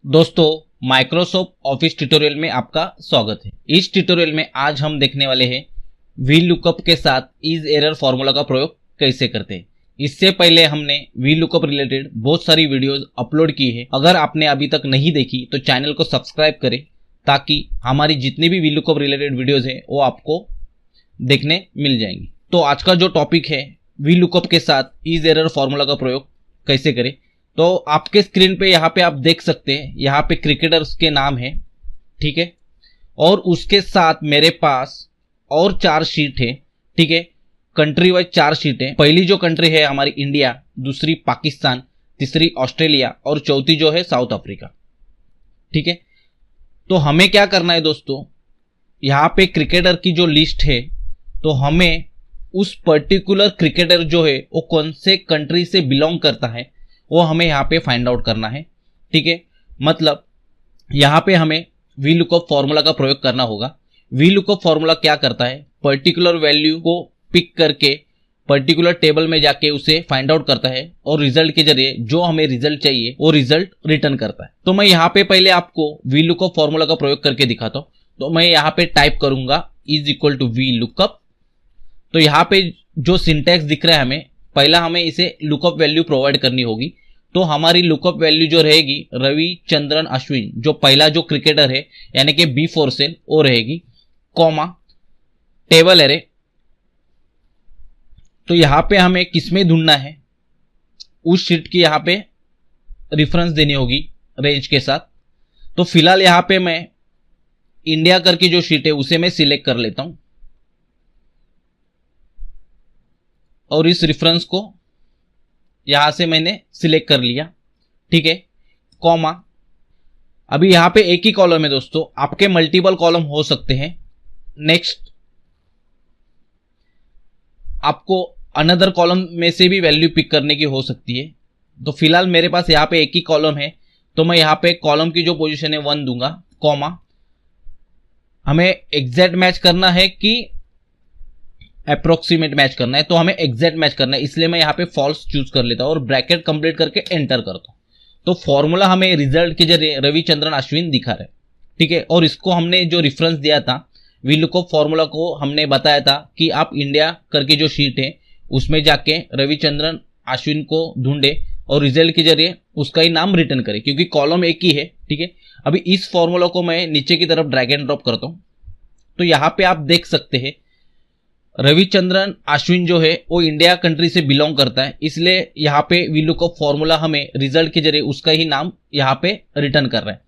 दोस्तों, Microsoft office tutorial में आपका स्वागत है। इस ट्यूटोरियल में आज हम देखने वाले हैं वी लुकअप के साथ इज एरर फॉर्मूला का प्रयोग कैसे करते हैं। इससे पहले हमने वी लुकअप रिलेटेड बहुत सारी वीडियोस अपलोड की है। अगर आपने अभी तक नहीं देखी तो चैनल को सब्सक्राइब करें ताकि हमारी जितनी भी वी लुकअप रिलेटेड वीडियोज है वो आपको देखने मिल जाएंगी। तो आज का जो टॉपिक है वी लुकअप के साथ इज एरर फॉर्मूला का प्रयोग कैसे करें। तो आपके स्क्रीन पे यहाँ पे आप देख सकते हैं, यहाँ पे क्रिकेटर्स के नाम है, ठीक है। और उसके साथ मेरे पास और 4 शीट है, ठीक है। कंट्री वाइज 4 शीट है। पहली जो कंट्री है हमारी इंडिया, दूसरी पाकिस्तान, तीसरी ऑस्ट्रेलिया और चौथी जो है साउथ अफ्रीका, ठीक है। तो हमें क्या करना है दोस्तों, यहाँ पे क्रिकेटर की जो लिस्ट है तो हमें उस पर्टिकुलर क्रिकेटर जो है वो कौन से कंट्री से बिलोंग करता है वो हमें यहाँ पे फाइंड आउट करना है, ठीक है। मतलब यहाँ पे हमें वी लुकअप फॉर्मूला का प्रयोग करना होगा। वी लुकअप फॉर्मूला क्या करता है, पर्टिकुलर वैल्यू को पिक करके पर्टिकुलर टेबल में जाके उसे फाइंड आउट करता है और रिजल्ट के जरिए जो हमें रिजल्ट चाहिए वो रिजल्ट रिटर्न करता है। तो मैं यहाँ पे पहले आपको वी लुकअप फॉर्मूला का प्रयोग करके दिखाता हूँ। तो मैं यहाँ पे टाइप करूंगा is equal to V lookup. तो यहाँ पे जो सिंटैक्स दिख रहा है हमें, पहला हमें इसे लुकअप वैल्यू प्रोवाइड करनी होगी। तो हमारी लुकअप वैल्यू जो रहेगी रविचंद्रन अश्विन, जो पहला जो क्रिकेटर है यानी कि B4 सेल वो रहेगी, कॉमा टेबल एरे। तो यहां पे हमें किसमें ढूंढना है, उस शीट की यहां पे रेफरेंस देनी होगी रेंज के साथ। तो फिलहाल यहां पे मैं इंडिया करके जो शीट है उसे मैं सिलेक्ट कर लेता हूं और इस रेफरेंस को यहां से मैंने सिलेक्ट कर लिया, ठीक है, कॉमा। अभी यहां पे एक ही कॉलम है दोस्तों, आपके मल्टीपल कॉलम हो सकते हैं। नेक्स्ट आपको अनदर कॉलम में से भी वैल्यू पिक करने की हो सकती है। तो फिलहाल मेरे पास यहां पे एक ही कॉलम है तो मैं यहां पे कॉलम की जो पोजीशन है 1 दूंगा, कॉमा। हमें एग्जैक्ट मैच करना है कि अप्रोक्सीमेट मैच करना है, तो हमें एग्जैक्ट मैच करना है, इसलिए मैं यहाँ पे फॉल्स चूज कर लेता हूँ और ब्रैकेट कंप्लीट करके एंटर करता हूँ। तो फॉर्मूला हमें रिजल्ट के जरिए रविचंद्रन अश्विन दिखा रहा है, ठीक है। और इसको हमने जो रेफरेंस दिया था वी लुकअप फॉर्मूला को, हमने बताया था कि आप इंडिया करके जो शीट है उसमें जाके रविचंद्रन अश्विन को ढूंढे और रिजल्ट के जरिए उसका ही नाम रिटर्न करे, क्योंकि कॉलम एक ही है, ठीक है। अभी इस फॉर्मूला को मैं नीचे की तरफ ड्रैग एंड ड्रॉप करता हूँ। तो यहाँ पे आप देख सकते हैं रविचंद्रन अश्विन जो है वो इंडिया कंट्री से बिलोंग करता है, इसलिए यहाँ पे वी लुकअप फॉर्मूला हमें रिजल्ट के जरिए उसका ही नाम यहाँ पे रिटर्न कर रहा है।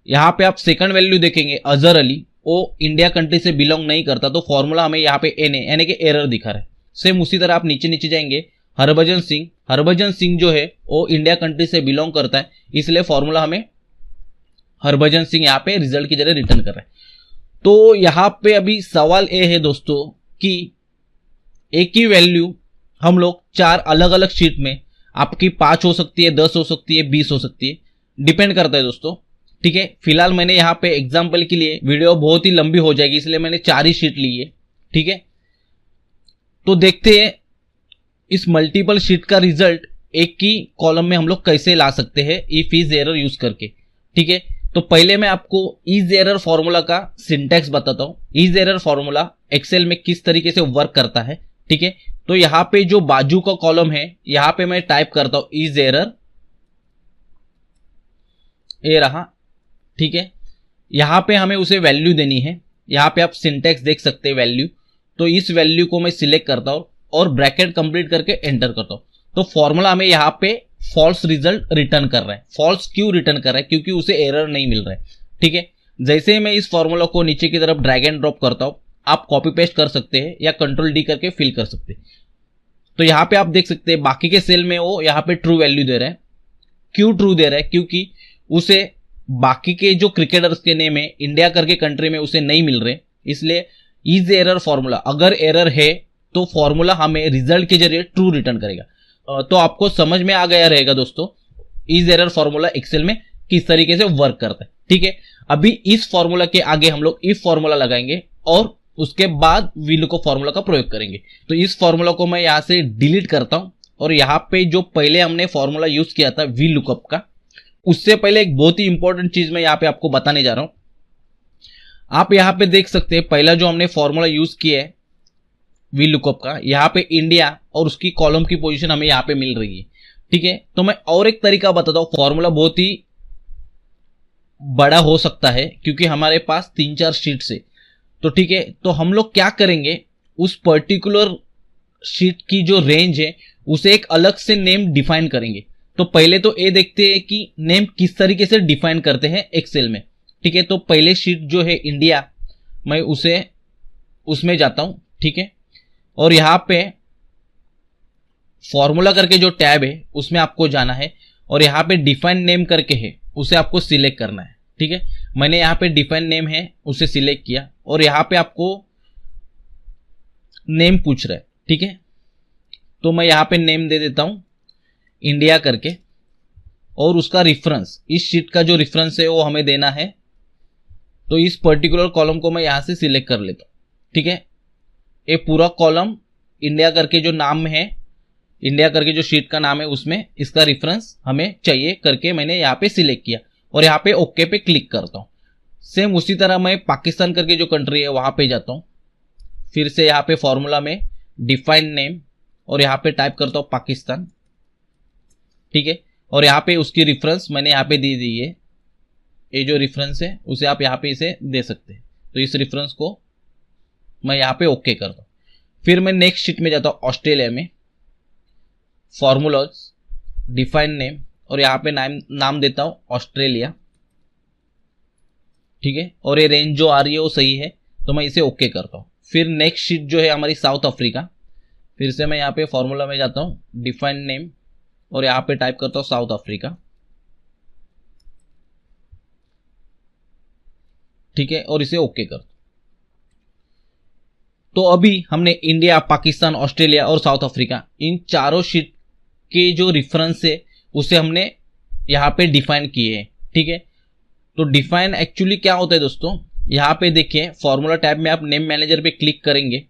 यहाँ पे आप सेकंड वैल्यू देखेंगे अजहर अली, वो इंडिया कंट्री से बिलोंग नहीं करता, तो फॉर्मूला हमें यहाँ पे एन यानी कि एरर दिखा रहा है। सेम उसी तरह आप नीचे नीचे जाएंगे, हरभजन सिंह जो है वो इंडिया कंट्री से बिलोंग करता है, इसलिए फॉर्मूला हमें हरभजन सिंह यहाँ पे रिजल्ट के जरिए रिटर्न कर रहा है। तो यहाँ पे अभी सवाल ये है दोस्तों कि एक ही वैल्यू हम लोग 4 अलग अलग शीट में, आपकी 5 हो सकती है, 10 हो सकती है, 20 हो सकती है, डिपेंड करता है दोस्तों, ठीक है। फिलहाल मैंने यहाँ पे एग्जांपल के लिए, वीडियो बहुत ही लंबी हो जाएगी इसलिए मैंने 4 ही शीट ली है, ठीक है। तो देखते हैं इस मल्टीपल शीट का रिजल्ट एक ही कॉलम में हम लोग कैसे ला सकते हैं इफ इज एरर यूज करके, ठीक है। तो पहले मैं आपको इज एरर फॉर्मूला का सिंटैक्स बताता हूं। इज एरर फॉर्मूला एक्सेल में किस तरीके से वर्क करता है, ठीक है। तो यहां पे जो बाजू का कॉलम है यहां पे मैं टाइप करता हूं इज एरर, ये रहा, ठीक है। यहां पे हमें उसे वैल्यू देनी है, यहां पे आप सिंटैक्स देख सकते हैं वैल्यू। तो इस वैल्यू को मैं सिलेक्ट करता हूं और ब्रैकेट कंप्लीट करके एंटर करता हूं। तो फॉर्मूला हमें यहां पे फॉल्स रिजल्ट रिटर्न कर रहा है। फॉल्स क्यों रिटर्न कर रहा है, क्योंकि उसे एरर नहीं मिल रहा है, ठीक है। जैसे ही मैं इस फॉर्मूला को नीचे की तरफ ड्रैग एंड ड्रॉप करता हूं, आप कॉपी पेस्ट कर सकते हैं या कंट्रोल डी करके फिल कर सकते हैं। तो यहां पे आप देख सकते हैं बाकी के सेल में वो यहां पे ट्रू वैल्यू दे रहा है। क्यों ट्रू दे रहा है, क्योंकि उसे बाकी के जो क्रिकेटर्स के नेम है इंडिया करके कंट्री में उसे नहीं मिल रहे, इसलिए इज एरर फॉर्मूला, अगर एरर है तो फॉर्मूला हमें रिजल्ट के जरिए ट्रू रिटर्न करेगा। तो आपको समझ में आ गया रहेगा दोस्तों इज एरर फॉर्मूला एक्सेल में किस तरीके से वर्क करता है, ठीक है। अभी इस फॉर्मूला के आगे हम लोग इफ फॉर्मूला लगाएंगे और उसके बाद वी लुकअप फॉर्मूला का प्रयोग करेंगे। तो इस फॉर्मूला को मैं यहां से डिलीट करता हूं और यहाँ पे जो पहले हमने फॉर्मूला यूज किया था वी लुकअप का उससे पहले एक बहुत ही इंपॉर्टेंट चीज मैं यहाँ पे आपको बताने जा रहा हूं। आप यहाँ पे देख सकते हैं पहला जो हमने फॉर्मूला यूज किया है वी लुकअप का, यहाँ पे इंडिया और उसकी कॉलम की पोजीशन हमें यहाँ पे मिल रही है। ठीक है, तो मैं और एक तरीका बताता हूँ। फॉर्मूला बहुत ही बड़ा हो सकता है क्योंकि हमारे पास 3-4 शीट्स है। तो ठीक है, तो हम लोग क्या करेंगे, उस पर्टिकुलर शीट की जो रेंज है उसे एक अलग से नेम डिफाइन करेंगे। तो पहले तो ये देखते हैं कि नेम किस तरीके से डिफाइन करते हैं एक्सेल में। ठीक है, तो पहले शीट जो है इंडिया, मैं उसे उसमें जाता हूं। ठीक है, और यहां पे फॉर्मूला करके जो टैब है उसमें आपको जाना है और यहाँ पे डिफाइन नेम करके है उसे आपको सिलेक्ट करना है। ठीक है, मैंने यहाँ पे डिफाइन नेम है उसे सिलेक्ट किया और यहाँ पे आपको नेम पूछ रहा है। ठीक है, तो मैं यहाँ पे नेम दे देता हूं इंडिया करके और उसका रेफरेंस, इस शीट का जो रेफरेंस है वो हमें देना है। तो इस पर्टिकुलर कॉलम को मैं यहां से सिलेक्ट कर लेता हूं। ठीक है, ये पूरा कॉलम इंडिया करके जो नाम है, इंडिया करके जो शीट का नाम है उसमें इसका रेफरेंस हमें चाहिए करके मैंने यहाँ पे सिलेक्ट किया और यहाँ पे ओके पे क्लिक करता हूँ। सेम उसी तरह मैं पाकिस्तान करके जो कंट्री है वहां पे जाता हूँ, फिर से यहाँ पे फॉर्मूला में डिफाइन नेम और यहाँ पे टाइप करता हूँ पाकिस्तान। ठीक है, और यहाँ पे उसकी रेफरेंस मैंने यहाँ पे दी दी है, ये जो रेफरेंस है उसे आप यहाँ पे इसे दे सकते हैं। तो इस रेफरेंस को मैं यहाँ पे ओके करता हूँ। फिर मैं नेक्स्ट शीट में जाता हूँ ऑस्ट्रेलिया में, फॉर्मूलाज, डिफाइन नेम और यहाँ पे नाम देता हूँ ऑस्ट्रेलिया। ठीक है, और ये रेंज जो आ रही है वो सही है तो मैं इसे ओके करता हूँ। फिर नेक्स्ट शीट जो है हमारी साउथ अफ्रीका, फिर से मैं यहाँ पे फॉर्मूला में जाता हूँ, डिफाइन नेम और यहाँ पे टाइप करता हूँ साउथ अफ्रीका। ठीक है, और इसे ओके करता हूँ। तो अभी हमने इंडिया, पाकिस्तान, ऑस्ट्रेलिया और साउथ अफ्रीका इन चारों शीट के जो रेफरेंस है उसे हमने यहाँ पे डिफाइन किए हैं। ठीक है, तो डिफाइन एक्चुअली क्या होता है दोस्तों, यहाँ पे देखिए फॉर्मूला टैब में आप नेम मैनेजर पे क्लिक करेंगे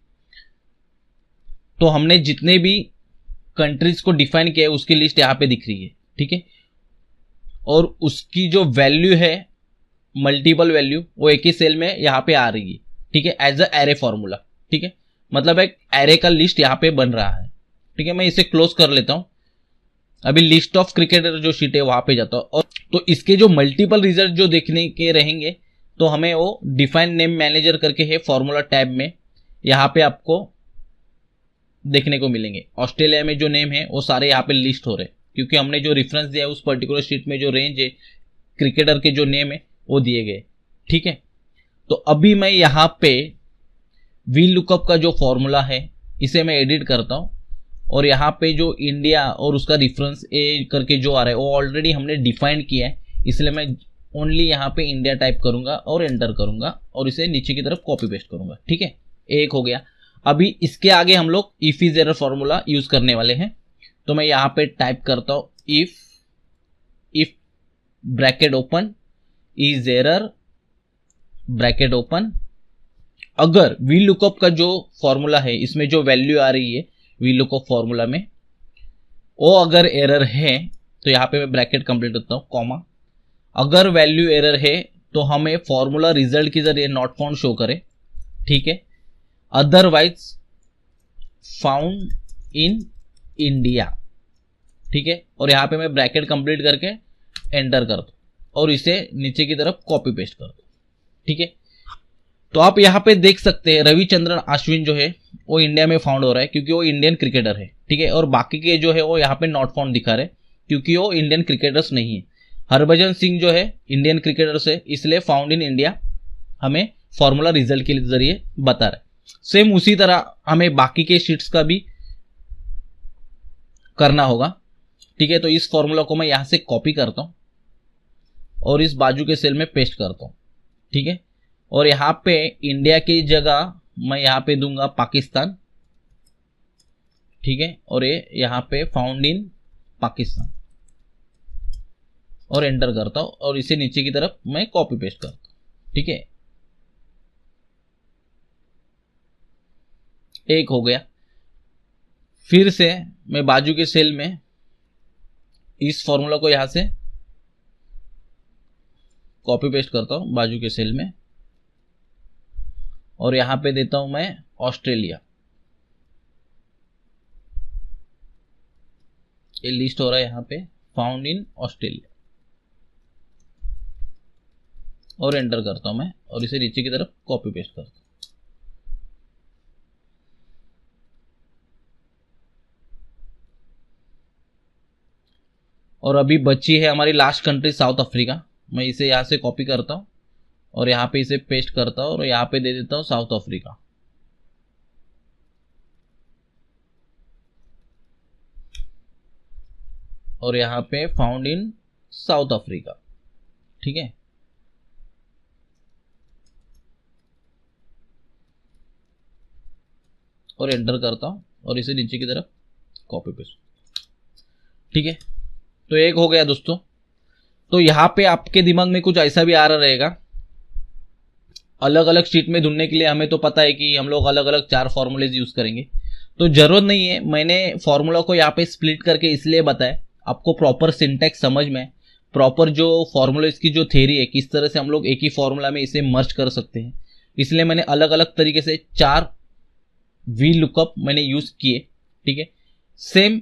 तो हमने जितने भी कंट्रीज को डिफाइन किया है उसकी लिस्ट यहाँ पे दिख रही है। ठीक है, और उसकी जो वैल्यू है, मल्टीपल वैल्यू, वो एक ही सेल में यहाँ पे आ रही है। ठीक है, एज अ एरे फॉर्मूला। ठीक है, मतलब एक एरे का लिस्ट यहाँ पे बन रहा है। ठीक है, मैं इसे क्लोज कर लेता हूं। अभी लिस्ट ऑफ क्रिकेटर जो शीट है वहां पे जाता हूं और तो इसके जो मल्टीपल रिजल्ट जो देखने के रहेंगे तो हमें वो डिफाइन नेम मैनेजर करके है फॉर्मूला टैब में, यहाँ पे आपको देखने को मिलेंगे। ऑस्ट्रेलिया में जो नेम है वो सारे यहाँ पे लिस्ट हो रहे हैं क्योंकि हमने जो रेफरेंस दिया है उस पर्टिकुलर शीट में जो रेंज है क्रिकेटर के जो नेम है वो दिए गए। ठीक है, तो अभी मैं यहाँ पे वी लुकअप का जो फॉर्मूला है इसे मैं एडिट करता हूं और यहाँ पे जो इंडिया और उसका रेफरेंस ए करके जो आ रहा है वो ऑलरेडी हमने डिफाइन किया है, इसलिए मैं ओनली यहाँ पे इंडिया टाइप करूंगा और एंटर करूंगा और इसे नीचे की तरफ कॉपी पेस्ट करूंगा। ठीक है, एक हो गया। अभी इसके आगे हम लोग if is error formula use करने वाले हैं। तो मैं यहाँ पे टाइप करता हूं if bracket open is error bracket open, अगर वी लुकअप का जो फॉर्मूला है इसमें जो वैल्यू आ रही है वी लुकअप फॉर्मूला में वो अगर एरर है तो यहाँ पे मैं ब्रैकेट कंप्लीट करता हूँ, कॉमा, अगर वैल्यू एरर है तो हमें फॉर्मूला रिजल्ट के जरिए नॉट फाउंड शो करे। ठीक है, अदरवाइज फाउंड इन इंडिया। ठीक है, और यहाँ पे मैं ब्रैकेट कंप्लीट करके एंटर कर दूं और इसे नीचे की तरफ कॉपी पेस्ट कर दूं। ठीक है, तो आप यहाँ पे देख सकते हैं रविचंद्रन अश्विन जो है वो इंडिया में फाउंड हो रहा है क्योंकि वो इंडियन क्रिकेटर है। ठीक है, और बाकी के जो है वो यहाँ पे नॉट फाउंड दिखा रहे क्योंकि वो इंडियन क्रिकेटर्स नहीं है। हरभजन सिंह जो है इंडियन क्रिकेटर्स है इसलिए फाउंड इन इंडिया हमें फॉर्मूला रिजल्ट के जरिए बता रहा है। सेम उसी तरह हमें बाकी के शीट्स का भी करना होगा। ठीक है, तो इस फॉर्मूला को मैं यहां से कॉपी करता हूं और इस बाजू के सेल में पेस्ट करता हूं। ठीक है, और यहाँ पे इंडिया की जगह मैं यहाँ पे दूंगा पाकिस्तान। ठीक है, और ये यहाँ पे फाउंड इन पाकिस्तान और एंटर करता हूं और इसे नीचे की तरफ मैं कॉपी पेस्ट करता हूं। ठीक है, एक हो गया। फिर से मैं बाजू के सेल में इस फॉर्मूला को यहां से कॉपी पेस्ट करता हूँ बाजू के सेल में, और यहां पे देता हूं मैं ऑस्ट्रेलिया। ये लिस्ट हो रहा है यहां पे, फाउंड इन ऑस्ट्रेलिया, और एंटर करता हूं मैं, और इसे नीचे की तरफ कॉपी पेस्ट करता हूं। और अभी बची है हमारी लास्ट कंट्री साउथ अफ्रीका। मैं इसे यहां से कॉपी करता हूं और यहां पे इसे पेस्ट करता हूं और यहां पे दे देता हूं साउथ अफ्रीका। और यहां पे फाउंड इन साउथ अफ्रीका, ठीक है। और एंटर करता हूं और इसे नीचे की तरफ कॉपी पेस्ट, ठीक है। तो एक हो गया दोस्तों। तो यहां पे आपके दिमाग में कुछ ऐसा भी आ रहा रहेगा, अलग अलग शीट में ढूंढने के लिए हमें तो पता है कि हम लोग अलग अलग 4 फॉर्मूलेज यूज करेंगे, तो जरूरत नहीं है। मैंने फॉर्मूला को यहाँ पे स्प्लिट करके इसलिए बताया, आपको प्रॉपर सिंटैक्स समझ में, प्रॉपर जो फॉर्मूलेज की जो थ्योरी है, किस तरह से हम लोग एक ही फॉर्मूला में इसे मर्ज कर सकते हैं, इसलिए मैंने अलग अलग तरीके से 4 वी लुकअप मैंने यूज किए, ठीक है। सेम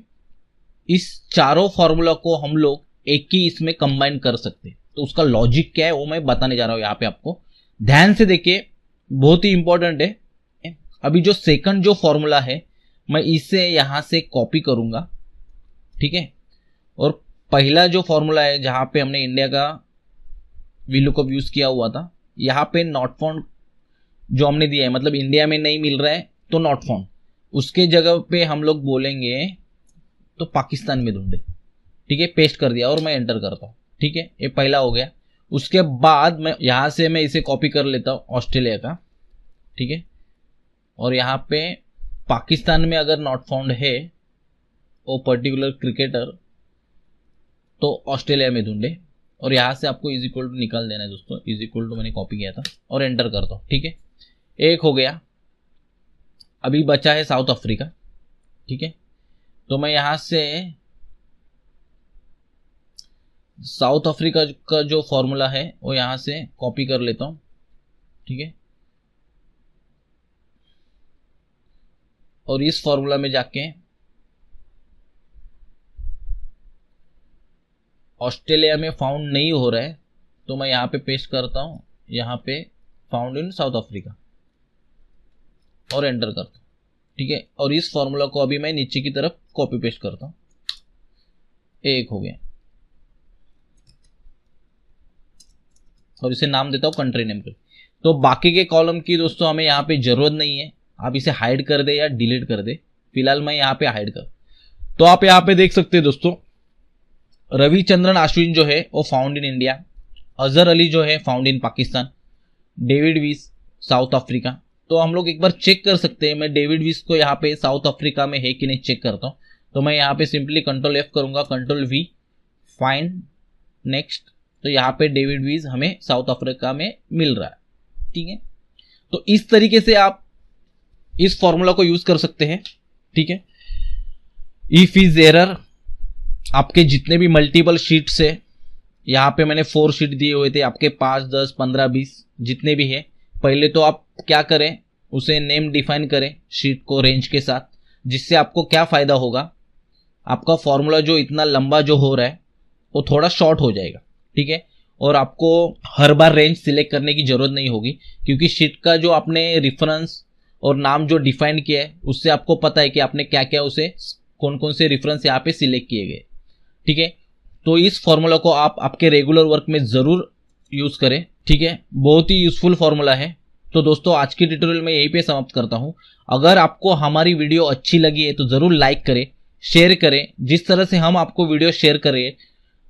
इस चारों फॉर्मूला को हम लोग एक ही इसमें कंबाइन कर सकते हैं, तो उसका लॉजिक क्या है वो मैं बताने जा रहा हूं यहाँ पे। आपको ध्यान से देखिए, बहुत ही इंपॉर्टेंट है। अभी जो सेकंड जो फॉर्मूला है मैं इसे यहां से कॉपी करूंगा, ठीक है। और पहला जो फॉर्मूला है जहां पे हमने इंडिया का वी लुकअप यूज किया हुआ था, यहां पे नॉट फाउंड जो हमने दिया है, मतलब इंडिया में नहीं मिल रहा है तो नॉट फाउंड, उसके जगह पे हम लोग बोलेंगे तो पाकिस्तान में ढूंढे, ठीक है। पेस्ट कर दिया और मैं एंटर करता हूं, ठीक है। ये पहला हो गया। उसके बाद मैं यहां से मैं इसे कॉपी कर लेता हूं ऑस्ट्रेलिया का, ठीक है। और यहां पे पाकिस्तान में अगर नॉट फाउंड है वो पर्टिकुलर क्रिकेटर, तो ऑस्ट्रेलिया में ढूंढे, और यहां से आपको इज इक्वल टू निकाल देना है दोस्तों। इज इक्वल टू मैंने कॉपी किया था और एंटर करता हूं, ठीक है। एक हो गया। अभी बचा है साउथ अफ्रीका, ठीक है। तो मैं यहां से साउथ अफ्रीका का जो फॉर्मूला है वो यहां से कॉपी कर लेता हूं, ठीक है। और इस फॉर्मूला में जाके ऑस्ट्रेलिया में फाउंड नहीं हो रहा है, तो मैं यहां पे पेस्ट करता हूं, यहां पे फाउंड इन साउथ अफ्रीका, और एंटर करता हूं, ठीक है। और इस फॉर्मूला को अभी मैं नीचे की तरफ कॉपी पेस्ट करता हूं। एक हो गया, और इसे नाम देता हूं कंट्री नेम पे। तो बाकी के कॉलम की दोस्तों हमें यहाँ पे जरूरत नहीं है, आप इसे हाइड कर दे या डिलीट कर दे। फिलहाल मैं यहाँ पे हाइड कर। तो आप यहाँ पे देख सकते हैं दोस्तों, रविचंद्रन अश्विन जो है वो found in India, Azhar Ali जो है फाउंड इन पाकिस्तान, डेविड विस साउथ अफ्रीका। तो हम लोग एक बार चेक कर सकते हैं, मैं डेविड विस को यहाँ पे साउथ अफ्रीका में है कि नहीं चेक करता हूँ। तो मैं यहाँ पे सिंपली कंट्रोल F करूंगा, कंट्रोल V, फाइंड, नेक्स्ट। तो यहाँ पे डेविड विस हमें साउथ अफ्रीका में मिल रहा है, ठीक है। तो इस तरीके से आप इस फॉर्मूला को यूज कर सकते हैं, ठीक है। इफ इज एरर, आपके जितने भी मल्टीपल शीट्स है, यहाँ पे मैंने 4 शीट दिए हुए थे, आपके 5, 10, 15, 20 जितने भी है, पहले तो आप क्या करें, उसे नेम डिफाइन करें शीट को रेंज के साथ, जिससे आपको क्या फायदा होगा, आपका फॉर्मूला जो इतना लंबा जो हो रहा है वो थोड़ा शॉर्ट हो जाएगा, ठीक है। और आपको हर बार रेंज सिलेक्ट करने की जरूरत नहीं होगी, क्योंकि शीट का जो आपने रेफरेंस और नाम जो डिफाइन किया है उससे आपको पता है कि आपने क्या क्या उसे कौन कौन से रेफरेंस यहाँ पे सिलेक्ट किए गए, ठीक है। तो इस फॉर्मूला को आप आपके रेगुलर वर्क में जरूर यूज करें, ठीक है। बहुत ही यूजफुल फॉर्मूला है। तो दोस्तों आज की ट्यूटोरियल में यहीं पे समाप्त करता हूं। अगर आपको हमारी वीडियो अच्छी लगी है तो जरूर लाइक करें, शेयर करें। जिस तरह से हम आपको वीडियो शेयर करें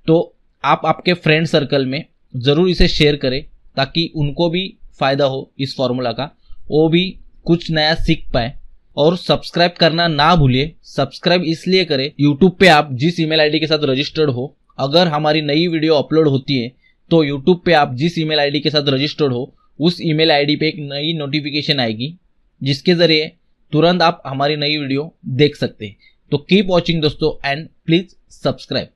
तो आप आपके फ्रेंड सर्कल में जरूर इसे शेयर करें, ताकि उनको भी फायदा हो इस फॉर्मूला का, वो भी कुछ नया सीख पाए। और सब्सक्राइब करना ना भूलिए। सब्सक्राइब इसलिए करें, यूट्यूब पे आप जिस ईमेल आईडी के साथ रजिस्टर्ड हो, अगर हमारी नई वीडियो अपलोड होती है तो यूट्यूब पे आप जिस ईमेल आईडी के साथ रजिस्टर्ड हो उस ईमेल आईडी पे एक नई नोटिफिकेशन आएगी, जिसके जरिए तुरंत आप हमारी नई वीडियो देख सकते हैं। तो कीप वॉचिंग दोस्तों एंड प्लीज सब्सक्राइब।